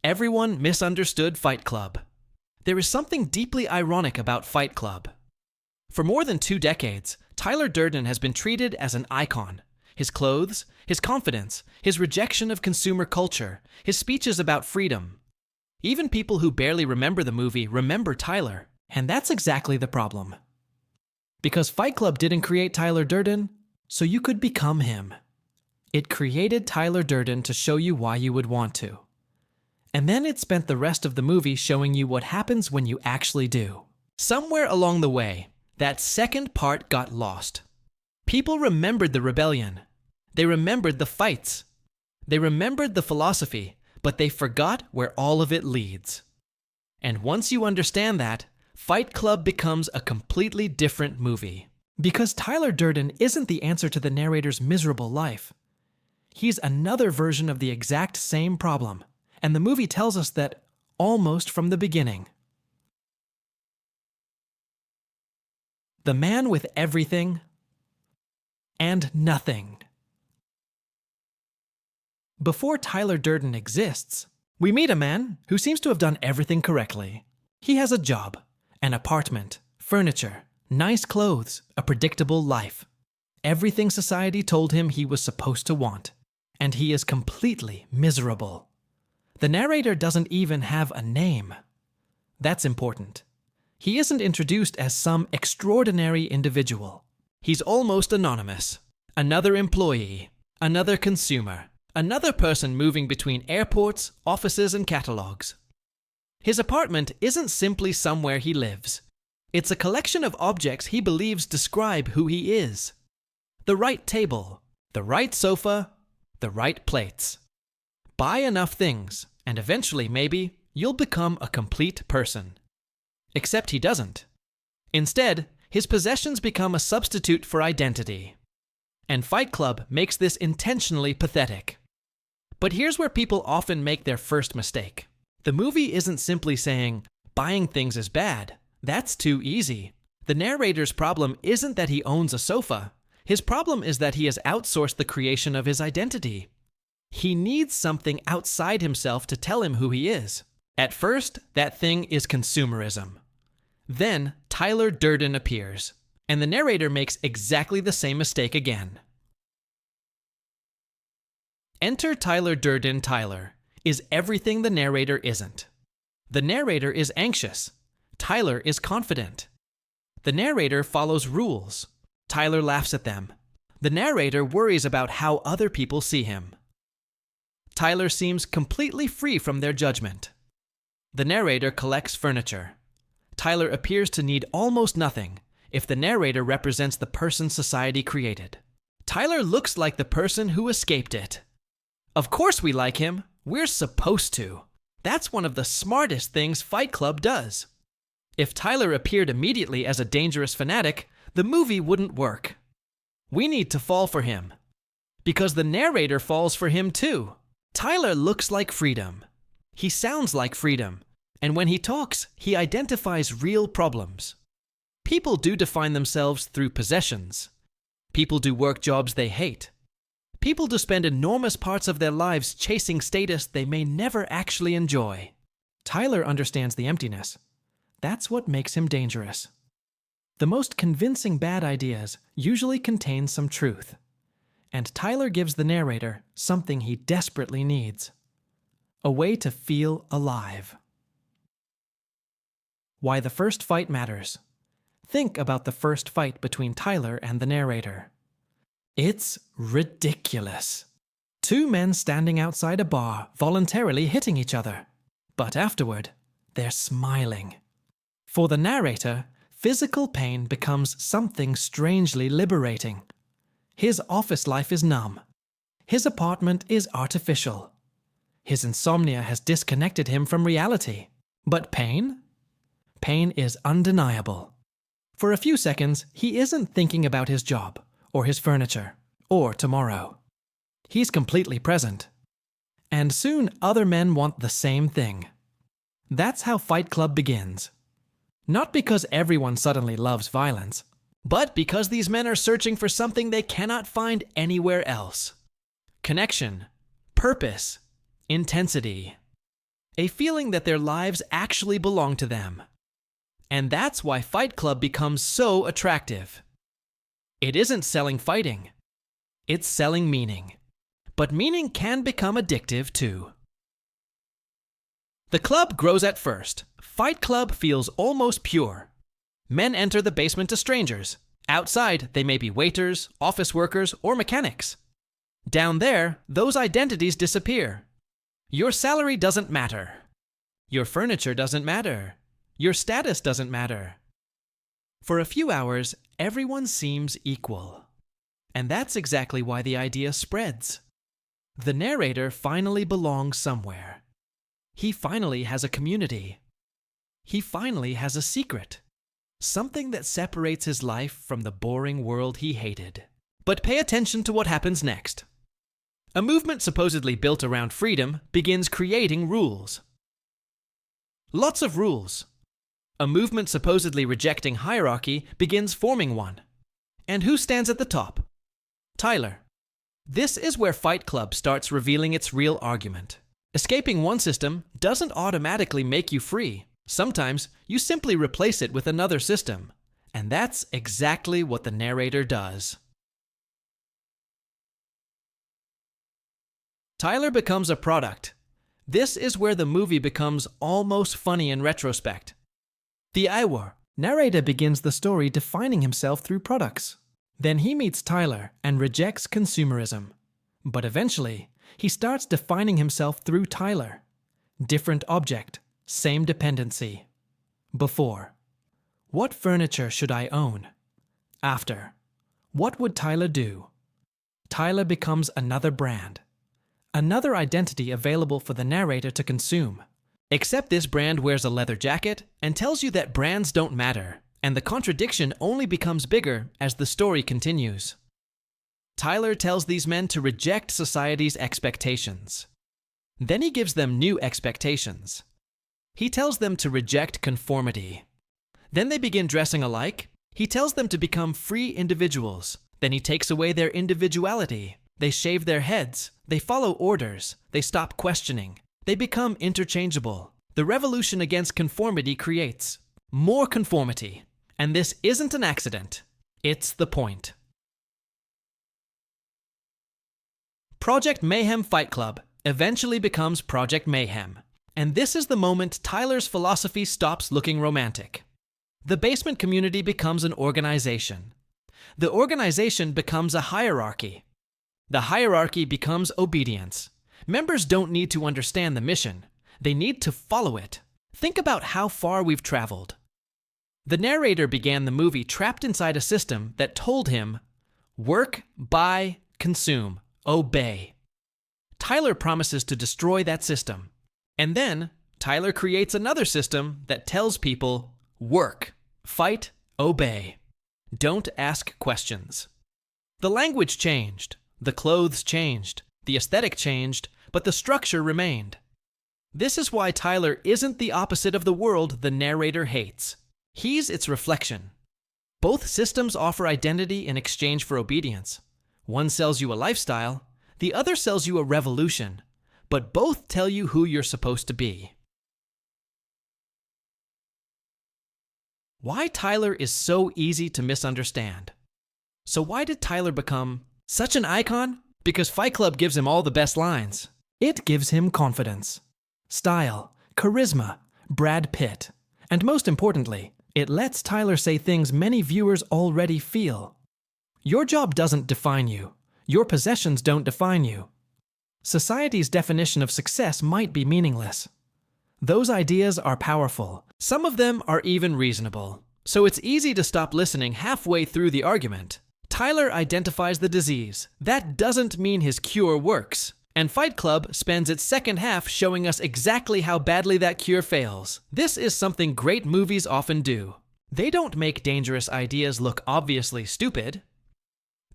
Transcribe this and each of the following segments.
Everyone misunderstood Fight Club. There is something deeply ironic about Fight Club. For more than 2 decades, Tyler Durden has been treated as an icon. His clothes, his confidence, his rejection of consumer culture, his speeches about freedom. Even people who barely remember the movie remember Tyler, and that's exactly the problem. Because Fight Club didn't create Tyler Durden, so you could become him. It created Tyler Durden to show you why you would want to. And then it spent the rest of the movie showing you what happens when you actually do. Somewhere along the way, that second part got lost. People remembered the rebellion. They remembered the fights. They remembered the philosophy, but they forgot where all of it leads. And once you understand that, Fight Club becomes a completely different movie. Because Tyler Durden isn't the answer to the narrator's miserable life. He's another version of the exact same problem, and the movie tells us that almost from the beginning. The man with everything and nothing. Before Tyler Durden exists, we meet a man who seems to have done everything correctly. He has a job, an apartment, furniture, nice clothes, a predictable life. Everything society told him he was supposed to want. And he is completely miserable. The narrator doesn't even have a name. That's important. He isn't introduced as some extraordinary individual. He's almost anonymous. Another employee, another consumer, another person moving between airports, offices, and catalogs. His apartment isn't simply somewhere he lives. It's a collection of objects he believes describe who he is. The right table, the right sofa, the right plates. Buy enough things, and eventually, maybe, you'll become a complete person. Except he doesn't. Instead, his possessions become a substitute for identity. And Fight Club makes this intentionally pathetic. But here's where people often make their first mistake. The movie isn't simply saying, buying things is bad. That's too easy. The narrator's problem isn't that he owns a sofa. His problem is that he has outsourced the creation of his identity. He needs something outside himself to tell him who he is. At first, that thing is consumerism. Then, Tyler Durden appears, and the narrator makes exactly the same mistake again. Enter Tyler Durden. Tyler is everything the narrator isn't. The narrator is anxious. Tyler is confident. The narrator follows rules. Tyler laughs at them. The narrator worries about how other people see him. Tyler seems completely free from their judgment. The narrator collects furniture. Tyler appears to need almost nothing if the narrator represents the person society created. Tyler looks like the person who escaped it. Of course we like him. We're supposed to. That's one of the smartest things Fight Club does. If Tyler appeared immediately as a dangerous fanatic, the movie wouldn't work. We need to fall for him. Because the narrator falls for him too. Tyler looks like freedom. He sounds like freedom. And when he talks, he identifies real problems. People do define themselves through possessions. People do work jobs they hate. People do spend enormous parts of their lives chasing status they may never actually enjoy. Tyler understands the emptiness. That's what makes him dangerous. The most convincing bad ideas usually contain some truth. And Tyler gives the narrator something he desperately needs. A way to feel alive. Why the first fight matters. Think about the first fight between Tyler and the narrator. It's ridiculous. 2 men standing outside a bar voluntarily hitting each other. But afterward, they're smiling. For the narrator, physical pain becomes something strangely liberating. His office life is numb. His apartment is artificial. His insomnia has disconnected him from reality. But pain? Pain is undeniable. For a few seconds, he isn't thinking about his job, or his furniture, or tomorrow. He's completely present. And soon other men want the same thing. That's how Fight Club begins. Not because everyone suddenly loves violence, but because these men are searching for something they cannot find anywhere else. Connection, purpose, intensity. a feeling that their lives actually belong to them. And that's why Fight Club becomes so attractive. It isn't selling fighting, it's selling meaning. But meaning can become addictive too. The club grows at first. Fight Club feels almost pure. Men enter the basement as strangers. Outside, they may be waiters, office workers, or mechanics. Down there, those identities disappear. Your salary doesn't matter. Your furniture doesn't matter. Your status doesn't matter. For a few hours, everyone seems equal. And that's exactly why the idea spreads. The narrator finally belongs somewhere. He finally has a community. He finally has a secret. Something that separates his life from the boring world he hated. But pay attention to what happens next. A movement supposedly built around freedom begins creating rules. Lots of rules. A movement supposedly rejecting hierarchy begins forming one. And who stands at the top? Tyler. This is where Fight Club starts revealing its real argument. Escaping one system doesn't automatically make you free. Sometimes you simply replace it with another system. And that's exactly what the narrator does. Tyler becomes a product. This is where the movie becomes almost funny in retrospect. The Iwar narrator begins the story defining himself through products. Then he meets Tyler and rejects consumerism. But eventually, he starts defining himself through Tyler. Different object, same dependency. Before. What furniture should I own? After. What would Tyler do? Tyler becomes another brand. Another identity available for the narrator to consume. Except this brand wears a leather jacket and tells you that brands don't matter, and the contradiction only becomes bigger as the story continues. Tyler tells these men to reject society's expectations. Then he gives them new expectations. He tells them to reject conformity. Then they begin dressing alike. He tells them to become free individuals. Then he takes away their individuality. They shave their heads. They follow orders. They stop questioning. They become interchangeable. The revolution against conformity creates more conformity. And this isn't an accident. It's the point. Project Mayhem Fight Club eventually becomes Project Mayhem. And this is the moment Tyler's philosophy stops looking romantic. The basement community becomes an organization. The organization becomes a hierarchy. The hierarchy becomes obedience. Members don't need to understand the mission. They need to follow it. Think about how far we've traveled. The narrator began the movie trapped inside a system that told him, work, buy, consume, obey. Tyler promises to destroy that system. And then, Tyler creates another system that tells people, work, fight, obey. Don't ask questions. The language changed. The clothes changed. The aesthetic changed, but the structure remained. This is why Tyler isn't the opposite of the world the narrator hates. He's its reflection. Both systems offer identity in exchange for obedience. One sells you a lifestyle, the other sells you a revolution, but both tell you who you're supposed to be. Why Tyler is so easy to misunderstand. So why did Tyler become such an icon? Because Fight Club gives him all the best lines. It gives him confidence, style, charisma, Brad Pitt, and most importantly, it lets Tyler say things many viewers already feel. Your job doesn't define you. Your possessions don't define you. Society's definition of success might be meaningless. Those ideas are powerful. Some of them are even reasonable. So it's easy to stop listening halfway through the argument. Tyler identifies the disease. That doesn't mean his cure works. And Fight Club spends its second half showing us exactly how badly that cure fails. This is something great movies often do. They don't make dangerous ideas look obviously stupid.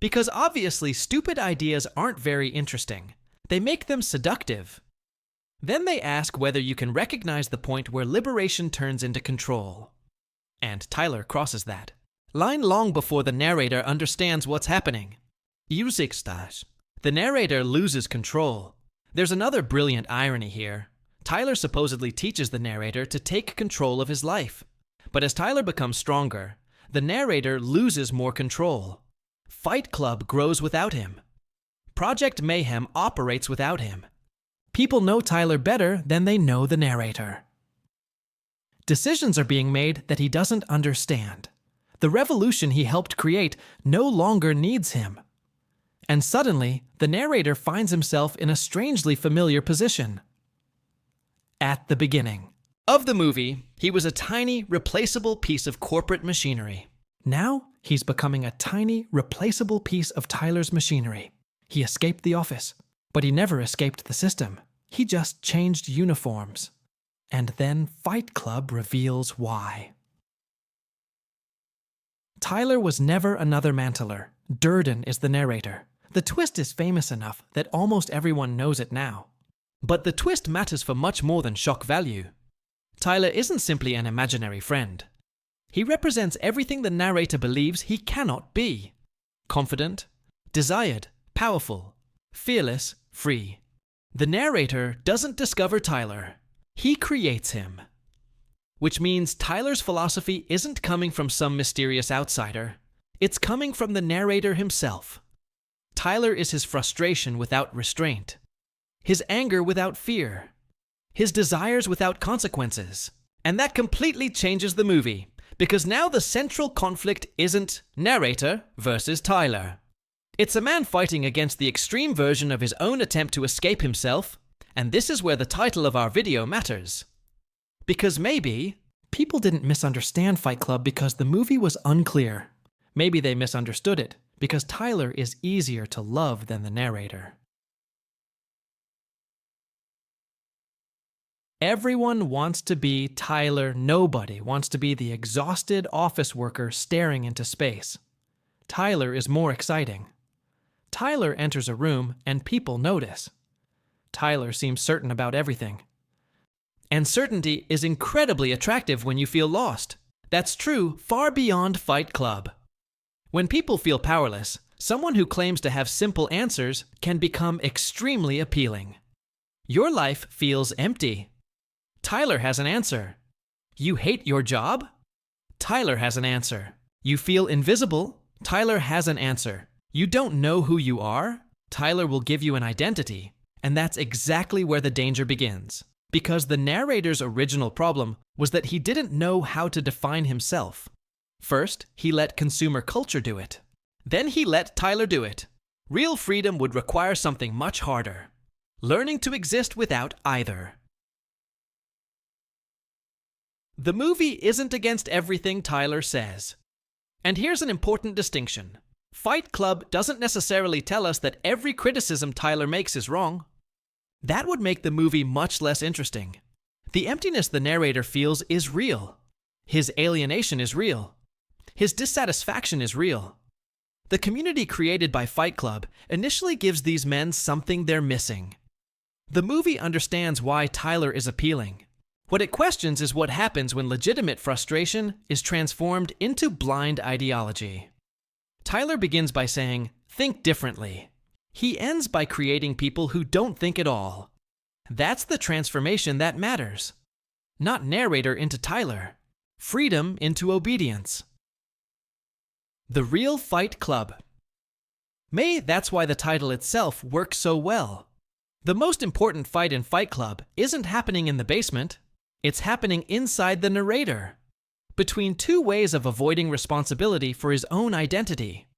Because obviously stupid ideas aren't very interesting. They make them seductive. Then they ask whether you can recognize the point where liberation turns into control. And Tyler crosses that line long before the narrator understands what's happening. The narrator loses control. There's another brilliant irony here. Tyler supposedly teaches the narrator to take control of his life. But as Tyler becomes stronger, the narrator loses more control. Fight Club grows without him. Project Mayhem operates without him. People know Tyler better than they know the narrator. Decisions are being made that he doesn't understand. The revolution he helped create no longer needs him. And suddenly, the narrator finds himself in a strangely familiar position. At the beginning of the movie, he was a tiny, replaceable piece of corporate machinery. Now, he's becoming a tiny, replaceable piece of Tyler's machinery. He escaped the office, but he never escaped the system. He just changed uniforms. And then Fight Club reveals why. Tyler was never another mantler. Durden is the narrator. The twist is famous enough that almost everyone knows it now. But the twist matters for much more than shock value. Tyler isn't simply an imaginary friend. He represents everything the narrator believes he cannot be. Confident, desired, powerful, fearless, free. The narrator doesn't discover Tyler. He creates him. Which means Tyler's philosophy isn't coming from some mysterious outsider. It's coming from the narrator himself. Tyler is his frustration without restraint, his anger without fear, his desires without consequences. And that completely changes the movie, because now the central conflict isn't narrator versus Tyler. It's a man fighting against the extreme version of his own attempt to escape himself, and this is where the title of our video matters. Because maybe people didn't misunderstand Fight Club because the movie was unclear. Maybe they misunderstood it because Tyler is easier to love than the narrator. Everyone wants to be Tyler. Nobody wants to be the exhausted office worker staring into space. Tyler is more exciting. Tyler enters a room and people notice. Tyler seems certain about everything. And certainty is incredibly attractive when you feel lost. That's true far beyond Fight Club. When people feel powerless, someone who claims to have simple answers can become extremely appealing. Your life feels empty. Tyler has an answer. You hate your job? Tyler has an answer. You feel invisible? Tyler has an answer. You don't know who you are? Tyler will give you an identity. And that's exactly where the danger begins. Because the narrator's original problem was that he didn't know how to define himself. First, he let consumer culture do it. Then he let Tyler do it. Real freedom would require something much harder. Learning to exist without either. The movie isn't against everything Tyler says. And here's an important distinction. Fight Club doesn't necessarily tell us that every criticism Tyler makes is wrong. That would make the movie much less interesting. The emptiness the narrator feels is real. His alienation is real. His dissatisfaction is real. The community created by Fight Club initially gives these men something they're missing. The movie understands why Tyler is appealing. What it questions is what happens when legitimate frustration is transformed into blind ideology. Tyler begins by saying, "Think differently." He ends by creating people who don't think at all. That's the transformation that matters. Not narrator into Tyler. Freedom into obedience. The real Fight Club. That's why the title itself works so well. The most important fight in Fight Club isn't happening in the basement. It's happening inside the narrator, between two ways of avoiding responsibility for his own identity.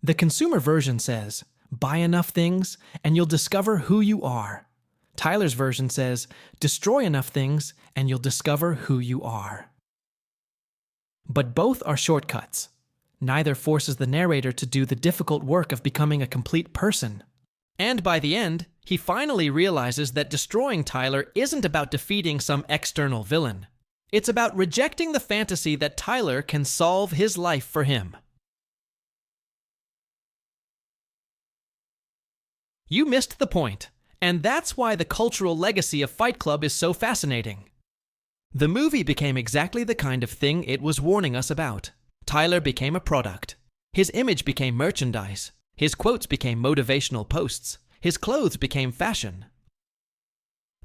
The consumer version says, buy enough things and you'll discover who you are. Tyler's version says, destroy enough things and you'll discover who you are. But both are shortcuts. Neither forces the narrator to do the difficult work of becoming a complete person. And by the end, he finally realizes that destroying Tyler isn't about defeating some external villain. It's about rejecting the fantasy that Tyler can solve his life for him. You missed the point, and that's why the cultural legacy of Fight Club is so fascinating. The movie became exactly the kind of thing it was warning us about. Tyler became a product. His image became merchandise. His quotes became motivational posts. His clothes became fashion.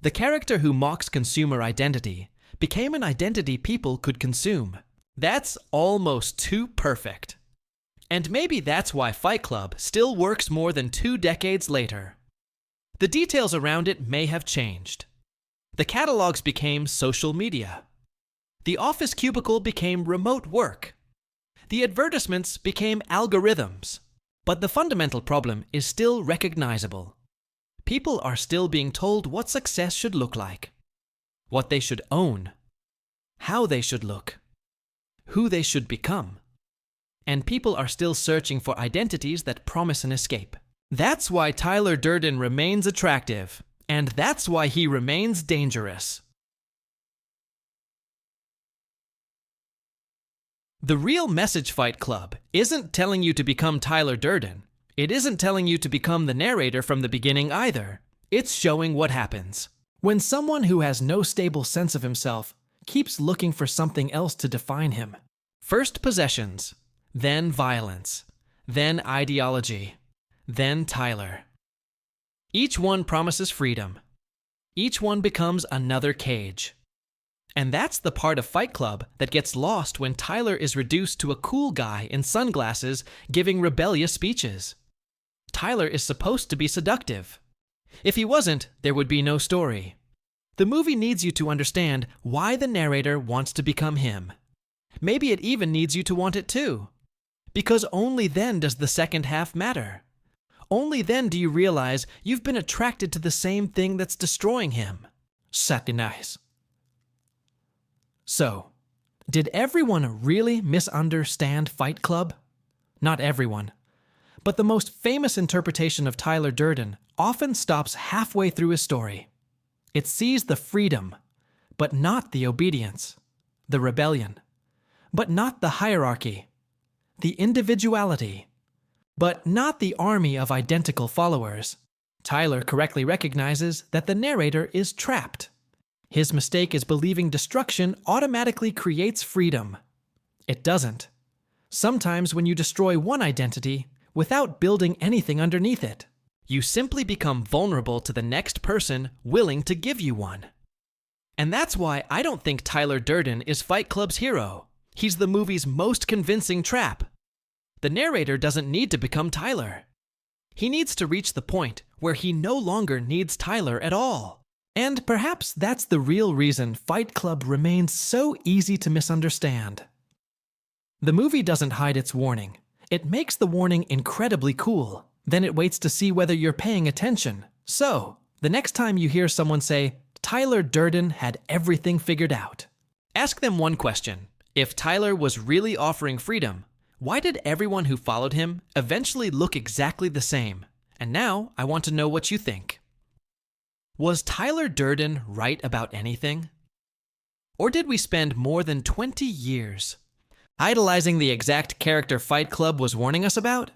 The character who mocks consumer identity became an identity people could consume. That's almost too perfect. And maybe that's why Fight Club still works more than 2 decades later. The details around it may have changed. The catalogs became social media. The office cubicle became remote work. The advertisements became algorithms. But the fundamental problem is still recognizable. People are still being told what success should look like, what they should own, how they should look, who they should become. And people are still searching for identities that promise an escape. That's why Tyler Durden remains attractive, and that's why he remains dangerous. The real message Fight Club isn't telling you to become Tyler Durden. It isn't telling you to become the narrator from the beginning either. It's showing what happens when someone who has no stable sense of himself keeps looking for something else to define him. First possessions, then violence, then ideology, then Tyler. Each one promises freedom. Each one becomes another cage. And that's the part of Fight Club that gets lost when Tyler is reduced to a cool guy in sunglasses giving rebellious speeches. Tyler is supposed to be seductive. If he wasn't, there would be no story. The movie needs you to understand why the narrator wants to become him. Maybe it even needs you to want it too. Because only then does the second half matter. Only then do you realize you've been attracted to the same thing that's destroying him. Sacrifice. So, did everyone really misunderstand Fight Club? Not everyone. But the most famous interpretation of Tyler Durden often stops halfway through his story. It sees the freedom, but not the obedience, the rebellion, but not the hierarchy, the individuality, but not the army of identical followers. Tyler correctly recognizes that the narrator is trapped. His mistake is believing destruction automatically creates freedom. It doesn't. Sometimes when you destroy one identity without building anything underneath it, you simply become vulnerable to the next person willing to give you one. And that's why I don't think Tyler Durden is Fight Club's hero. He's the movie's most convincing trap. The narrator doesn't need to become Tyler. He needs to reach the point where he no longer needs Tyler at all. And perhaps that's the real reason Fight Club remains so easy to misunderstand. The movie doesn't hide its warning. It makes the warning incredibly cool. Then it waits to see whether you're paying attention. So, the next time you hear someone say, Tyler Durden had everything figured out, ask them one question. If Tyler was really offering freedom, why did everyone who followed him eventually look exactly the same? And now I want to know what you think. Was Tyler Durden right about anything? Or did we spend more than 20 years idolizing the exact character Fight Club was warning us about?